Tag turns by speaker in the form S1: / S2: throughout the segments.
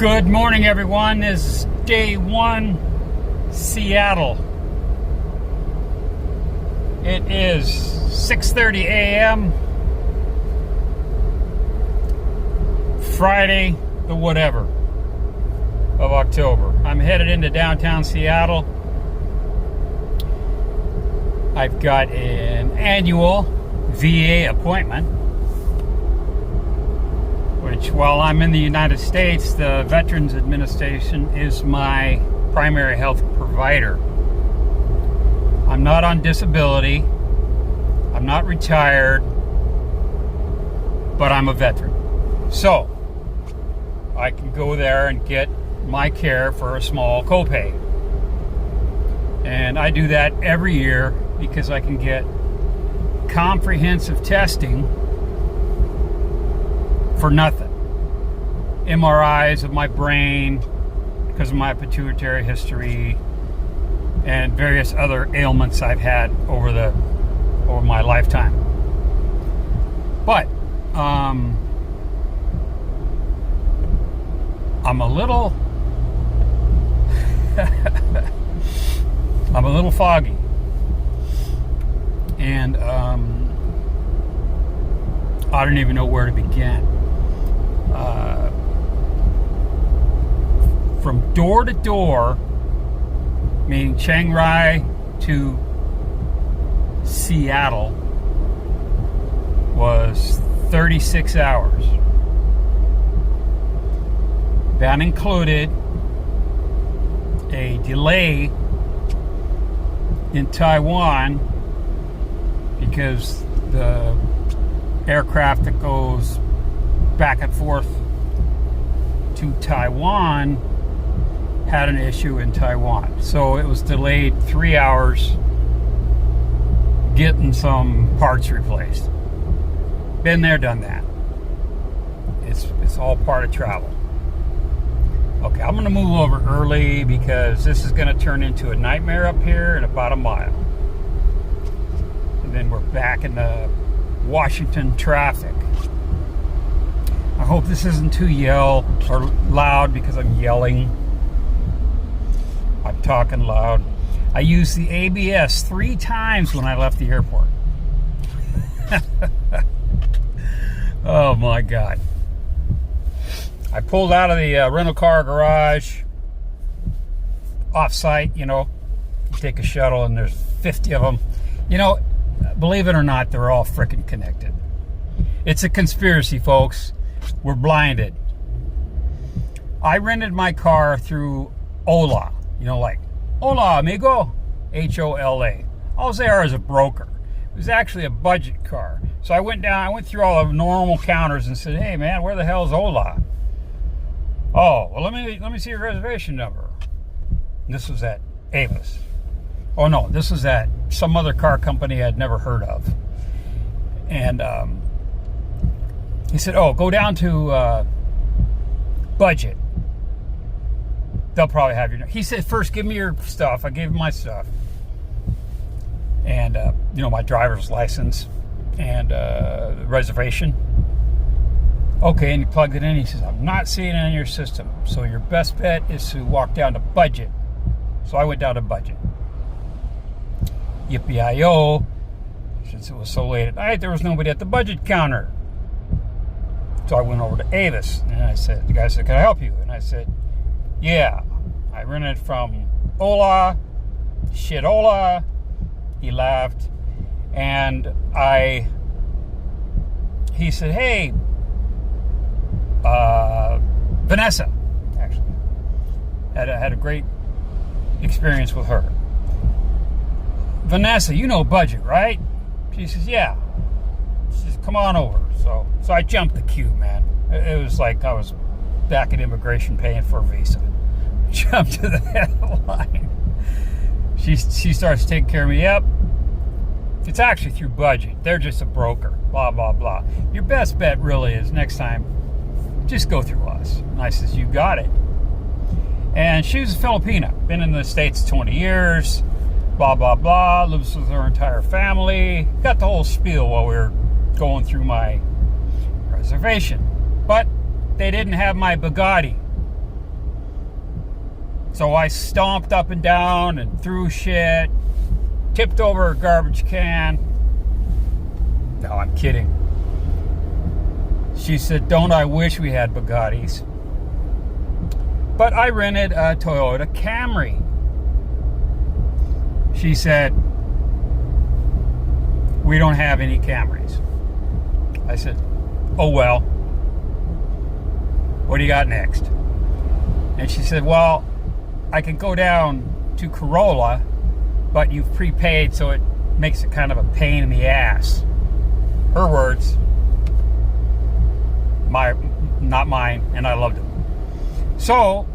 S1: Good morning, everyone. This is day one, Seattle. It is 6:30 a.m. Friday, the whatever of October. I'm headed into downtown Seattle. I've got an annual VA appointment, which, while I'm in the United States, the Veterans Administration is my primary health provider. I'm not on disability. I'm not retired, but I'm a veteran. So, I can go there and get my care for a small copay. And I do that every year because I can get comprehensive testing for nothing. MRIs of my brain because of my pituitary history and various other ailments I've had over my lifetime. But I'm a little I'm a little foggy, and I don't even know where to begin. From door to door, meaning Chiang Rai to Seattle, was 36 hours. That included a delay in Taiwan because the aircraft that goes back and forth to Taiwan had an issue in Taiwan. So it was delayed 3 hours getting some parts replaced. Been there, done that. It's all part of travel. Okay, I'm going to move over early because this is going to turn into a nightmare up here in about a mile. And then we're back in the Washington traffic. I hope this isn't too loud because I'm yelling. I'm talking loud. I used the ABS 3 times when I left the airport. Oh my God. I pulled out of the rental car garage, off-site, you take a shuttle and there's 50 of them. Believe it or not, they're all freaking connected. It's a conspiracy, folks. We're blinded. I rented my car through Ola, like, Hola, amigo, H-O-L-A. All they are is a broker. It was actually a budget car. So I went through all the normal counters and said, hey man, where the hell is Ola? Oh, well, let me see your reservation number. And this was at Avis. Oh no, this was at some other car company I'd never heard of. And he said, oh, go down to budget. They'll probably have your... He said, first, give me your stuff. I gave him my stuff. And, my driver's license and reservation. Okay, and he plugged it in. He says, I'm not seeing it in your system. So your best bet is to walk down to budget. So I went down to budget. Yippee-I-O. Since it was so late at night, there was nobody at the budget counter. So I went over to Avis. And the guy said, can I help you? And I said, yeah, I rented from Ola. Shit-Ola. He laughed. And he said, hey, Vanessa, actually. Had a great experience with her. Vanessa, budget, right? She says, yeah. She says, come on over. So I jumped the queue, man. It was like I was back at immigration paying for a visa. Jumped to the head of the line. She starts taking care of me. Yep. It's actually through budget. They're just a broker. Blah, blah, blah. Your best bet really is next time, just go through us. And I says, you got it. And she was a Filipina. Been in the States 20 years. Blah, blah, blah. Lives with her entire family. Got the whole spiel while we were going through my reservation. But they didn't have my Bugatti. So I stomped up and down and threw shit, tipped over a garbage can. No, I'm kidding. She said, don't I wish we had Bugattis. But I rented a Toyota Camry. She said, we don't have any Camrys. I said, oh well, what do you got next? And she said, well, I can go down to Corolla, but you've prepaid, so it makes it kind of a pain in the ass. Her words, not mine, and I loved it. So,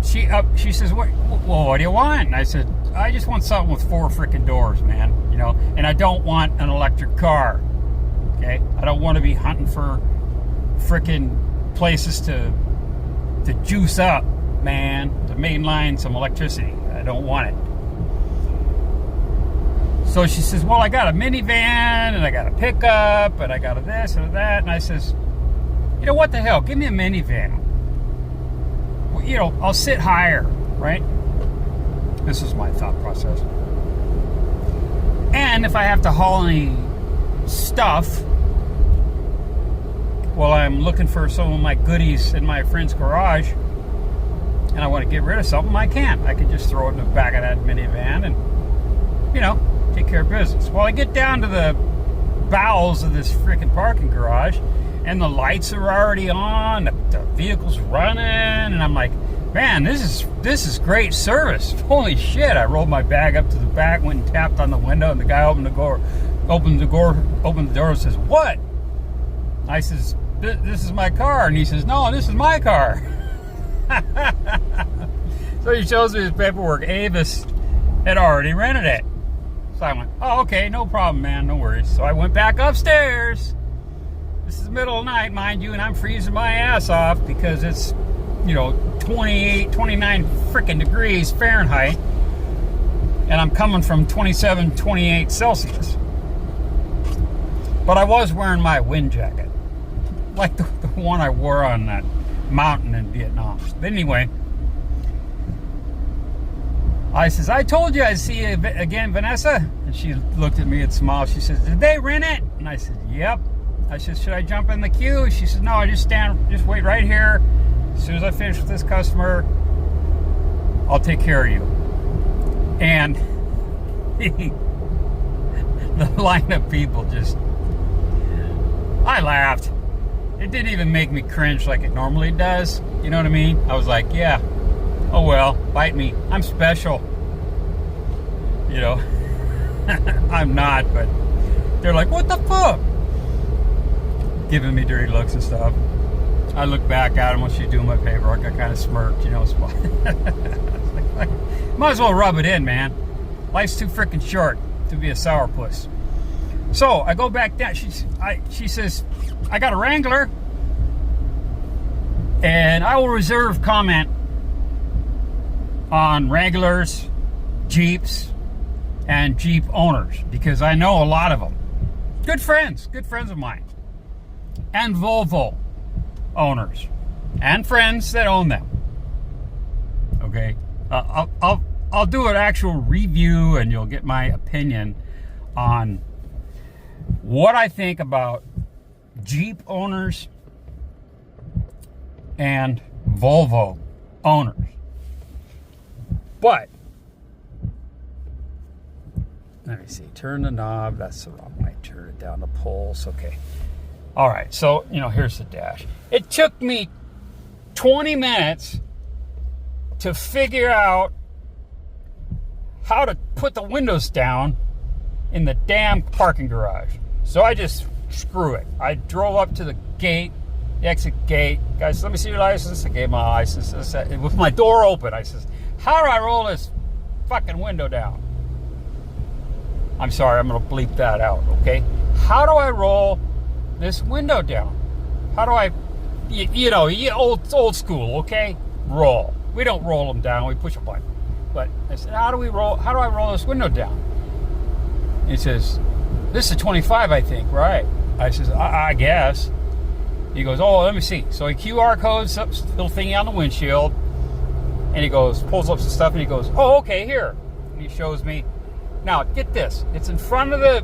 S1: she says, well, what do you want? And I said, I just want something with 4 freaking doors, man. You know, and I don't want an electric car. Okay, I don't want to be hunting for freaking places to juice up, man, to mainline some electricity. I don't want it. So she says, well, I got a minivan, and I got a pickup, and I got a this and a that. And I says, you know, what the hell? Give me a minivan. Well, you know, I'll sit higher, right? This is my thought process. And if I have to haul any stuff, well, I'm looking for some of my goodies in my friend's garage, and I want to get rid of something, I can. I can just throw it in the back of that minivan and, you know, take care of business. Well, I get down to the bowels of this freaking parking garage, and the lights are already on, the vehicle's running, and I'm like, man, this is great service. Holy shit. I rolled my bag up to the back, went and tapped on the window, and the guy opened the door and says, what? I says, this is my car. And he says, no, this is my car. So he shows me his paperwork. Avis had already rented it. So I went, oh, okay, no problem, man, no worries. So I went back upstairs. This is the middle of the night, mind you, and I'm freezing my ass off because it's, you know, 28, 29 freaking degrees Fahrenheit, and I'm coming from 27, 28 Celsius. But I was wearing my wind jacket, like the one I wore on that mountain in Vietnam. But anyway, I says, I told you I'd see you again, Vanessa. And she looked at me and smiled. She says, did they rent it? And I said, yep. I said, should I jump in the queue? She said, no, just wait right here. As soon as I finish with this customer, I'll take care of you. And the line of people just, I laughed. It didn't even make me cringe like it normally does. You know what I mean? I was like, yeah, oh well, bite me. I'm special. You know, I'm not, but they're like, what the fuck? Giving me dirty looks and stuff. I looked back at him when she was doing my paperwork. I kind of smirked, you know. Might as well rub it in, man. Life's too freaking short to be a sourpuss. So I go back down. She says, I got a Wrangler, and I will reserve comment on Wranglers, Jeeps, and Jeep owners because I know a lot of them. Good friends of mine, and Volvo owners and friends that own them. Okay, I'll do an actual review, and you'll get my opinion on what I think about Jeep owners and Volvo owners. But let me see. Turn the knob. That's the wrong way. Turn it down the pulse. Okay. All right. So, you know, here's the dash. It took me 20 minutes to figure out how to put the windows down in the damn parking garage. So I just, screw it. I drove up to the gate, the exit gate. Guys, let me see your license. I gave my license. With my door open, I says, how do I roll this fucking window down? I'm sorry, I'm going to bleep that out, okay? How do I roll this window down? How do I, you know, old school, okay? Roll. We don't roll them down, we push a button. But I said, how do I roll this window down? He says, this is 25, I think, right? I says, I guess. He goes, oh, let me see. So he QR codes up this little thingy on the windshield, and he goes, pulls up some stuff, and he goes, oh, okay, here. And he shows me. Now, get this. It's in front of the,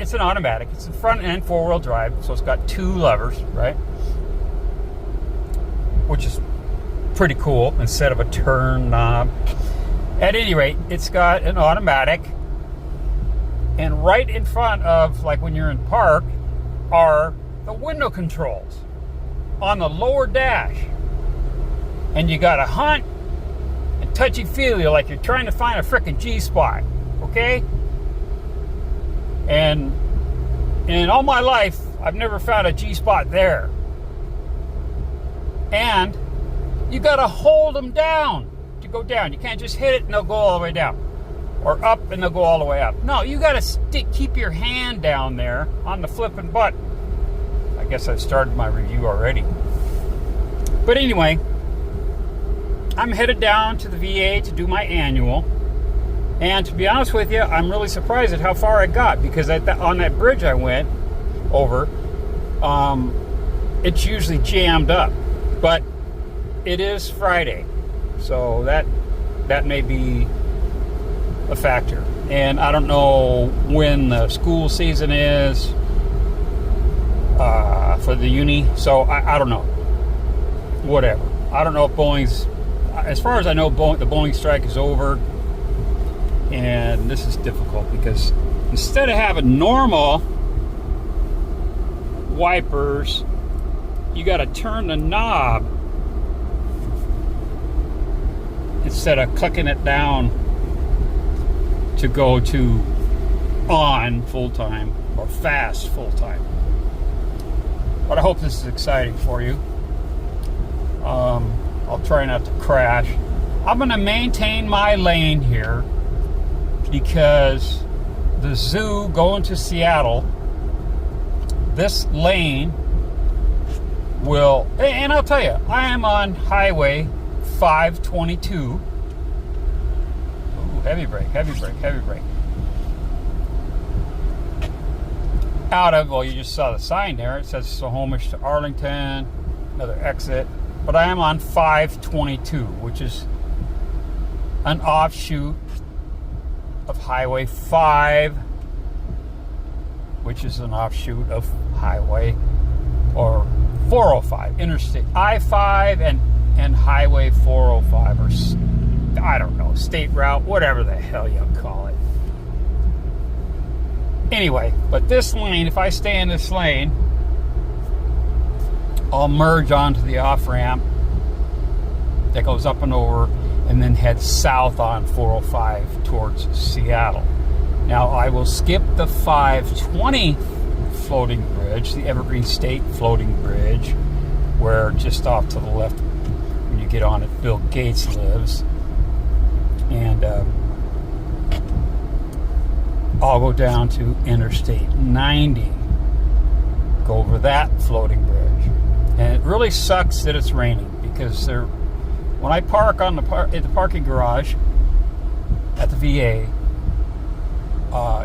S1: it's an automatic. It's in front and four-wheel drive, so it's got 2 levers, right? Which is pretty cool instead of a turn knob. At any rate, it's got an automatic, and right in front of, like when you're in park, are the window controls on the lower dash. And you got to hunt and touchy-feely like you're trying to find a frickin' G-spot, okay? And in all my life, I've never found a G-spot there. And you got to hold them down to go down. You can't just hit it and they'll go all the way down. Or up and they'll go all the way up. No, you got to keep your hand down there on the flipping button. I guess I've started my review already. But anyway, I'm headed down to the VA to do my annual. And to be honest with you, I'm really surprised at how far I got, because on that bridge I went over, it's usually jammed up. But it is Friday, so that may be a factor. And I don't know when the school season is for the uni, so I don't know. Whatever. I don't know if Boeing's, as far as I know, the Boeing strike is over. And this is difficult because instead of having normal wipers, you got to turn the knob instead of clicking it down to go to on full-time or fast full-time. But I hope this is exciting for you. I'll try not to crash. I'm going to maintain my lane here because the zoo going to Seattle, this lane will, and I'll tell you, I am on Highway 522. Ooh, heavy brake, heavy brake, heavy brake. Out of, well, you just saw the sign there. It says Snohomish to Arlington, another exit. But I am on 522, which is an offshoot of Highway 5, which is an offshoot of Highway or 405, Interstate I-5 and Highway 405, or I don't know, state route, whatever the hell you call it. Anyway, but this lane, if I stay in this lane, I'll merge onto the off-ramp that goes up and over and then head south on 405 towards Seattle. Now, I will skip the 520 floating bridge, the Evergreen State floating bridge, where just off to the left when you get on it, Bill Gates lives. And I'll go down to Interstate 90, go over that floating bridge. And it really sucks that it's raining, because when I park on at the parking garage at the VA,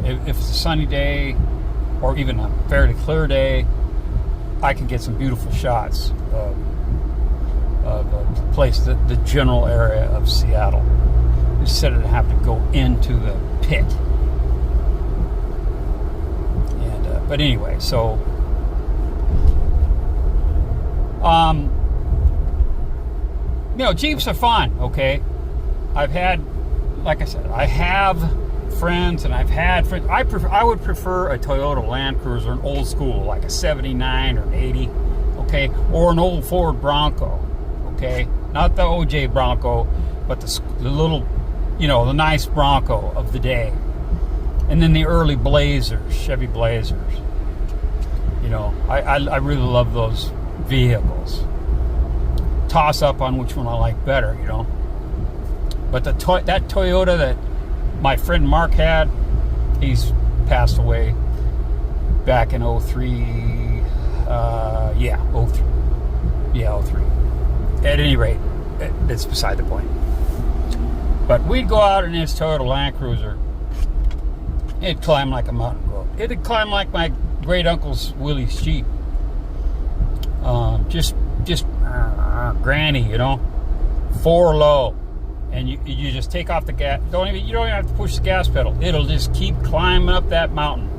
S1: if it's a sunny day or even a fairly clear day, I can get some beautiful shots of the place, the general area of Seattle, instead of having to go into the pit. And but anyway, so Jeeps are fun, okay? I've had, like I said, I have friends, and I've had friends. I would prefer a Toyota Land Cruiser, an old school, like a 79 or an 80, okay? Or an old Ford Bronco, okay? Not the OJ Bronco, but the little, the nice Bronco of the day. And then the early Blazers, Chevy Blazers. I really love those vehicles. Toss up on which one I like better, But that Toyota that my friend Mark had, he's passed away back in 03. 03. Yeah, 03. At any rate, it's beside the point. But we'd go out in his Toyota Land Cruiser. It'd climb like a mountain goat. It'd climb like my great uncle's Willie's Jeep. just granny, you know, 4 low, and you just take off the gas. You don't even have to push the gas pedal. It'll just keep climbing up that mountain.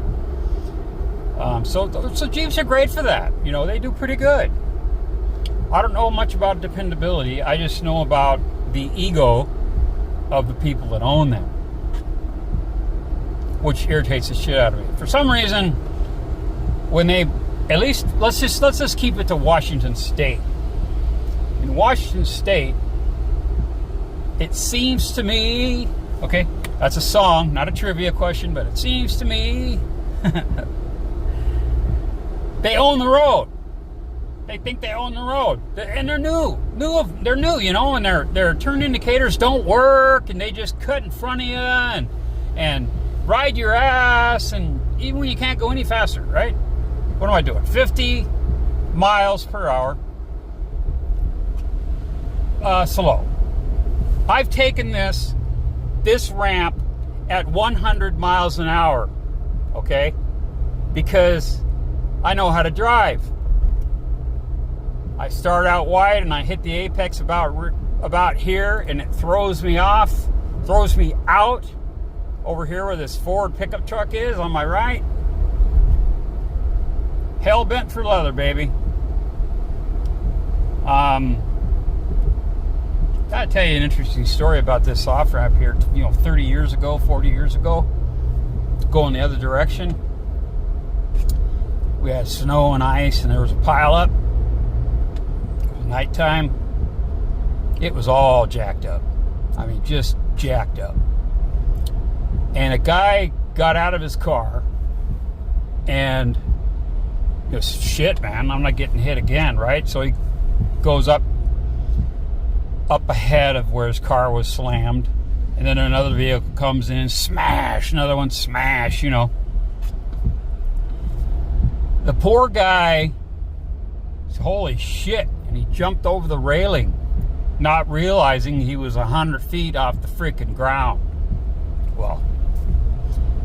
S1: So Jeeps are great for that. You know, they do pretty good. I don't know much about dependability. I just know about the ego of the people that own them, which irritates the shit out of me. For some reason, when they, at least let's just keep it to Washington State. In Washington State, it seems to me, okay, that's a song, not a trivia question, but it seems to me they own the road. They think they own the road, and they're new, you know, and their turn indicators don't work, and they just cut in front of you and ride your ass, and even when you can't go any faster, right? What am I doing? 50 miles per hour, slow. I've taken this ramp at 100 miles an hour, okay, because I know how to drive. I start out wide and I hit the apex about here, and it throws me off, throws me out over here where this Ford pickup truck is on my right. Hell bent for leather, baby. I'll tell you an interesting story about this off ramp here. You know, 30 years ago, 40 years ago, going the other direction, we had snow and ice, and there was a pile up. Nighttime, it was all jacked up. I mean, just jacked up. And a guy got out of his car and goes, shit, man, I'm not getting hit again, right? So he goes up ahead of where his car was slammed, and then another vehicle comes in, smash, another one, smash, you know. The poor guy, holy shit, and he jumped over the railing, not realizing he was 100 feet off the freaking ground. Well,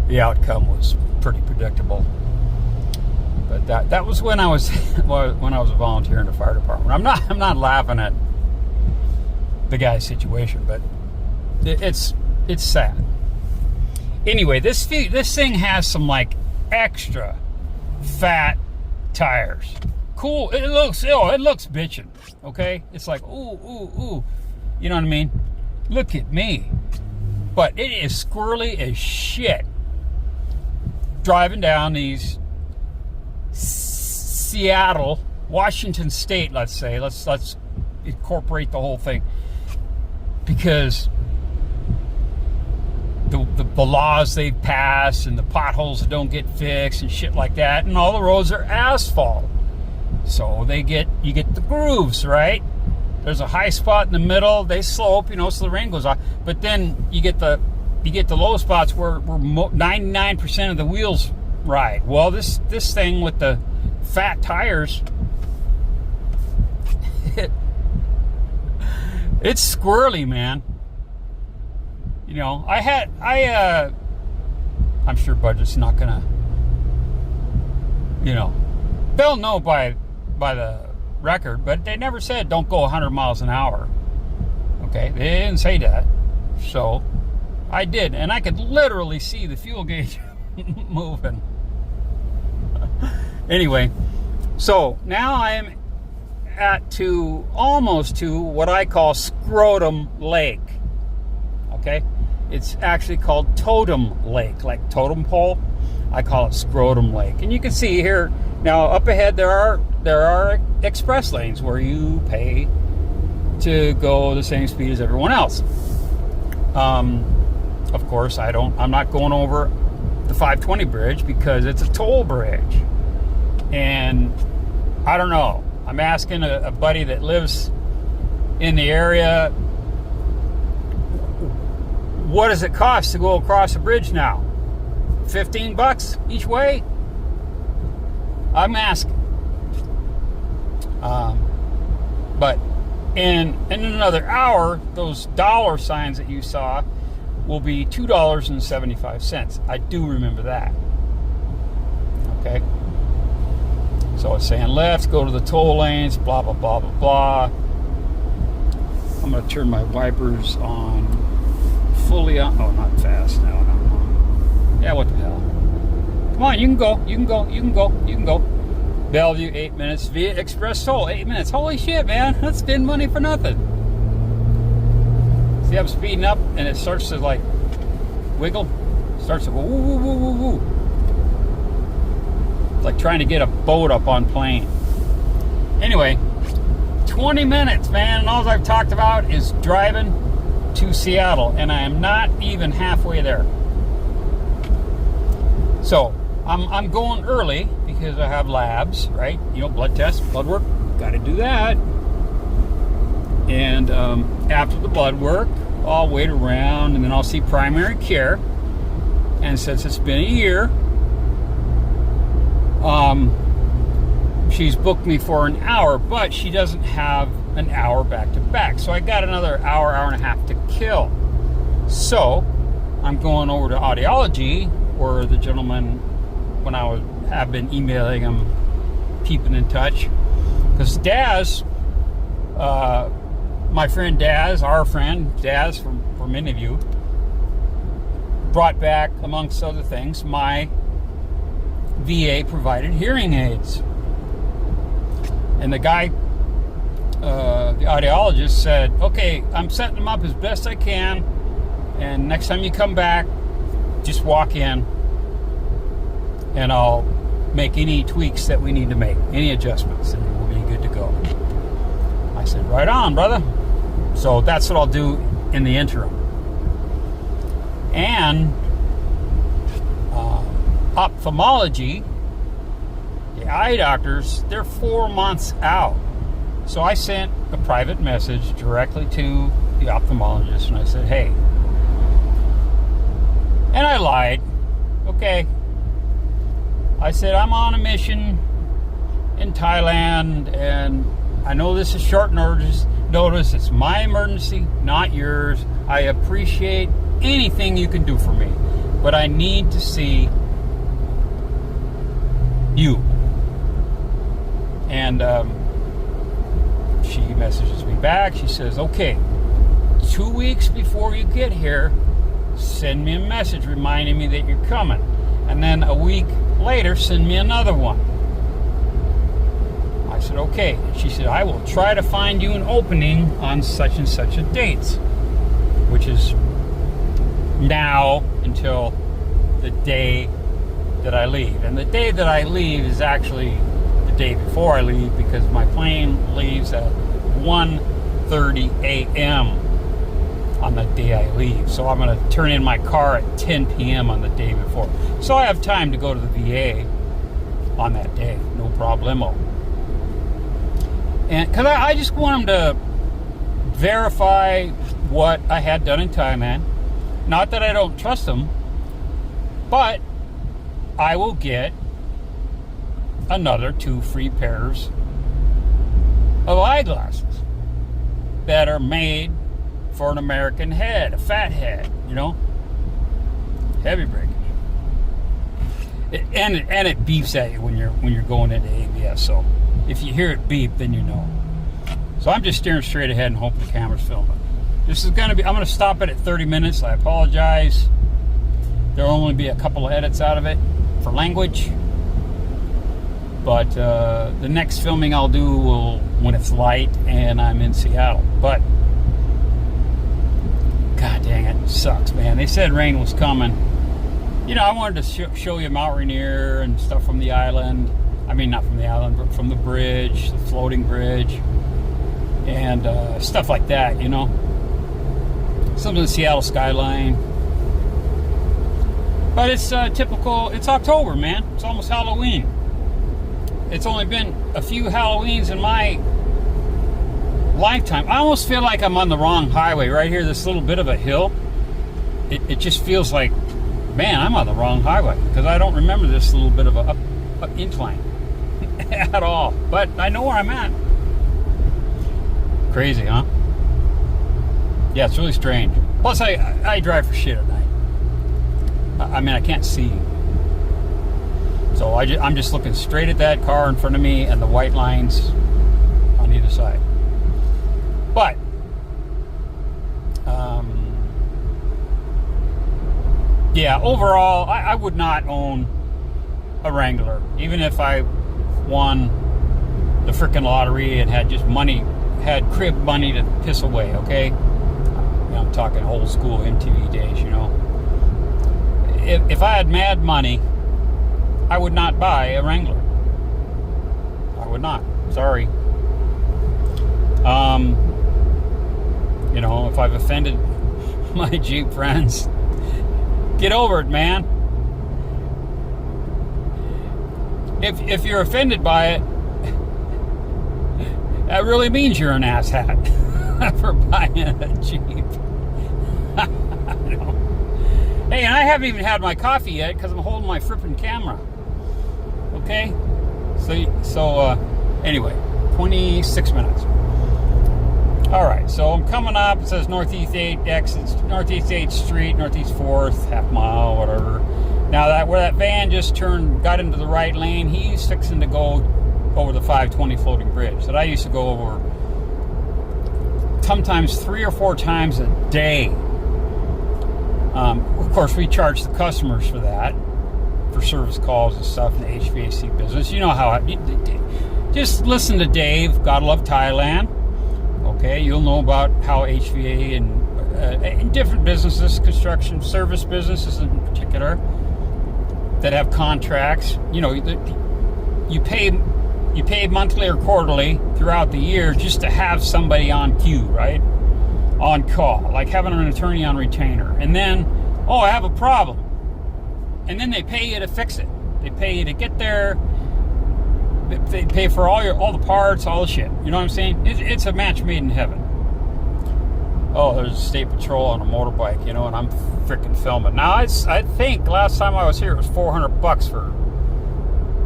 S1: the outcome was pretty predictable. But that was when I was when I was a volunteer in the fire department. I'm not laughing at the guy's situation, but it's sad. Anyway, this thing has some like extra fat tires. Cool. It looks bitchin', okay? It's like, ooh. You know what I mean? Look at me. But it is squirrely as shit. Driving down these Seattle, Washington State, let's say. Let's incorporate the whole thing. Because the laws they've passed and the potholes that don't get fixed and shit like that, and all the roads are asphalt. So you get the grooves, right? There's a high spot in the middle, they slope, you know, so the rain goes off. But then you get the low spots where 99% of the wheels ride. Well, this thing with the fat tires, it's squirrely, man. You know, I'm sure Budget's not gonna, you know, they'll know by the record, but they never said don't go 100 miles an hour. Okay, they didn't say that. So I did, and I could literally see the fuel gauge moving. Anyway, so now I am almost to what I call Scrotum Lake. Okay, it's actually called Totem Lake, like totem pole. I call it Scrotum Lake, and you can see here now up ahead there are express lanes where you pay to go the same speed as everyone else. Of course, I'm not going over the 520 bridge because it's a toll bridge, and I don't know. I'm asking a buddy that lives in the area, what does it cost to go across a bridge now? $15 each way? I'm asking. But in another hour, those dollar signs that you saw will be $2.75. I do remember that. Okay. So it's saying left, go to the toll lanes, blah, blah, blah, blah, blah. I'm going to turn my wipers on, fully on. Oh, not fast. No. Yeah, what the hell? Come on, you can go. You can go. You can go. You can go. Bellevue, 8 minutes. Via Express Toll, 8 minutes. Holy shit, man. That's spend money for nothing. See, I'm speeding up, and it starts to, like, wiggle. Starts to go, woo, woo, woo, woo, woo. It's like trying to get a boat up on plane. Anyway, 20 minutes, man, and all I've talked about is driving to Seattle, and I am not even halfway there. So, I'm going early because I have labs, right? You know, blood tests, blood work, got to do that. And after the blood work, I'll wait around, and then I'll see primary care. And since it's been a year, she's booked me for an hour, but she doesn't have an hour back to back. So I got another hour and a half to kill. So I'm going over to audiology, where the gentleman, when have been emailing him, keeping in touch. Because Daz, my friend Daz, our friend Daz, for many of you, brought back, amongst other things, my VA-provided hearing aids. And the guy, the audiologist, said, okay, I'm setting them up as best I can, and next time you come back, just walk in, and I'll make any tweaks that we need to make, any adjustments, and we'll be good to go. I said, right on, brother. So that's what I'll do in the interim. And ophthalmology, the eye doctors, they're 4 months out. So I sent a private message directly to the ophthalmologist, and I said, hey, and I lied. Okay. I said, I'm on a mission in Thailand, and I know this is short notice. It's my emergency, not yours. I appreciate anything you can do for me, but I need to see you. And she messages me back. She says, okay, 2 weeks before you get here, send me a message reminding me that you're coming. And then a week later, send me another one. I said, okay. She said, I will try to find you an opening on such and such a date, which is now until the day that I leave. And the day that I leave is actually the day before I leave, because my plane leaves at 1:30 a.m. on the day I leave. So I'm going to turn in my car at 10 p.m. on the day before. So I have time to go to the VA on that day. No problemo. And because I just want them to verify what I had done in Thailand. Not that I don't trust them, but I will get another 2 free pairs of eyeglasses that are made for an American head, a fat head, you know, heavy breakage. And it beeps at you when you're going into ABS. So if you hear it beep, then you know. So I'm just steering straight ahead and hoping the camera's filming. This is going to be, I'm going to stop it at 30 minutes. I apologize. There'll only be a couple of edits out of it for language. But the next filming I'll do will when it's light and I'm in Seattle. But God dang it, sucks, man. They said rain was coming. You know, I wanted to show you Mount Rainier and stuff from the island. I mean, not from the island, but from the bridge, the floating bridge, and stuff like that, you know. Some of the Seattle skyline. But it's typical, it's October, man. It's almost Halloween. It's only been a few Halloweens in my lifetime. I almost feel like I'm on the wrong highway right here, this little bit of a hill. It just feels like, man, I'm on the wrong highway, because I don't remember this little bit of a up incline at all. But I know where I'm at. Crazy, huh? Yeah, it's really strange. Plus, I drive for shit at night. I mean, I can't see. So I'm just looking straight at that car in front of me and the white lines on either side. But yeah, overall, I would not own a Wrangler, even if I won the frickin' lottery and had just money, had crib money to piss away. Okay, I'm talking old school MTV days, you know. If I had mad money, I would not buy a Wrangler. I would not. Sorry. You know, if I've offended my Jeep friends, get over it, man. If you're offended by it, that really means you're an asshat for buying a Jeep. Hey, and I haven't even had my coffee yet because I'm holding my frippin' camera. Okay? So anyway, 26 minutes. Alright, so I'm coming up. It says Northeast 8th exits, Northeast 8th Street, Northeast 4th, half mile, whatever. Now, where that van just got into the right lane, he's fixing to go over the 520 floating bridge that I used to go over sometimes 3 or 4 times a day. Of course, we charge the customers for that, for service calls and stuff in the HVAC business. You know how just listen to Dave, Gotta Love Thailand. Okay, you'll know about how HVA and different businesses, construction service businesses in particular, that have contracts. You know, you pay monthly or quarterly throughout the year just to have somebody on queue, right? On call, like having an attorney on retainer. And then, oh, I have a problem. And then they pay you to fix it. They pay you to get there. They pay for all the parts, all the shit. You know what I'm saying? It's a match made in heaven. Oh, there's a state patrol on a motorbike, you know, and I'm freaking filming. Now, I think last time I was here it was $400 for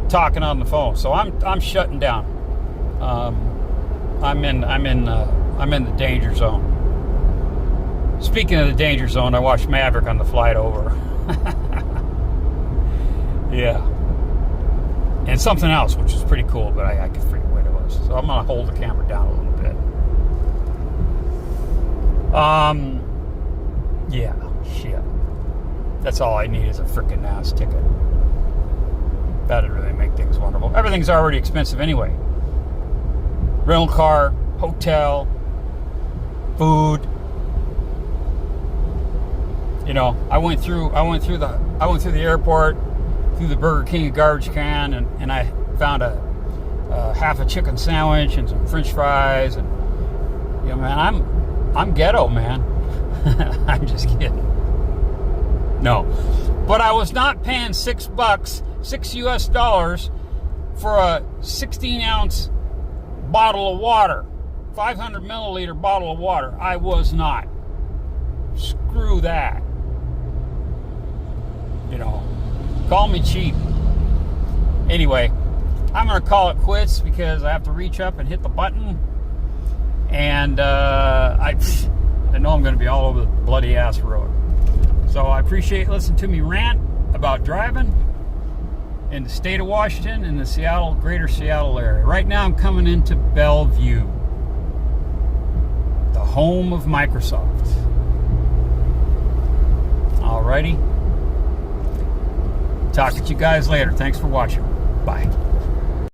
S1: talking on the phone. So I'm shutting down. I'm in the danger zone. Speaking of the danger zone, I watched Maverick on the flight over. Yeah. And something else, which is pretty cool, but I could forget what it was. So I'm going to hold the camera down a little bit. Yeah, shit. That's all I need is a freaking ass ticket. That'd really make things wonderful. Everything's already expensive anyway. Rental car, hotel, food. You know, I went through the airport, through the Burger King garbage can, and I found a half a chicken sandwich and some French fries, and you know, man, I'm ghetto, man. I'm just kidding. No, but I was not paying $6 for a 16-ounce bottle of water, 500 milliliter bottle of water. I was not. Screw that. You know, call me cheap. Anyway, I'm going to call it quits because I have to reach up and hit the button. And I know I'm going to be all over the bloody ass road. So I appreciate listening to me rant about driving in the state of Washington and the greater Seattle area. Right now I'm coming into Bellevue, the home of Microsoft. Alrighty. Talk to you guys later. Thanks for watching. Bye.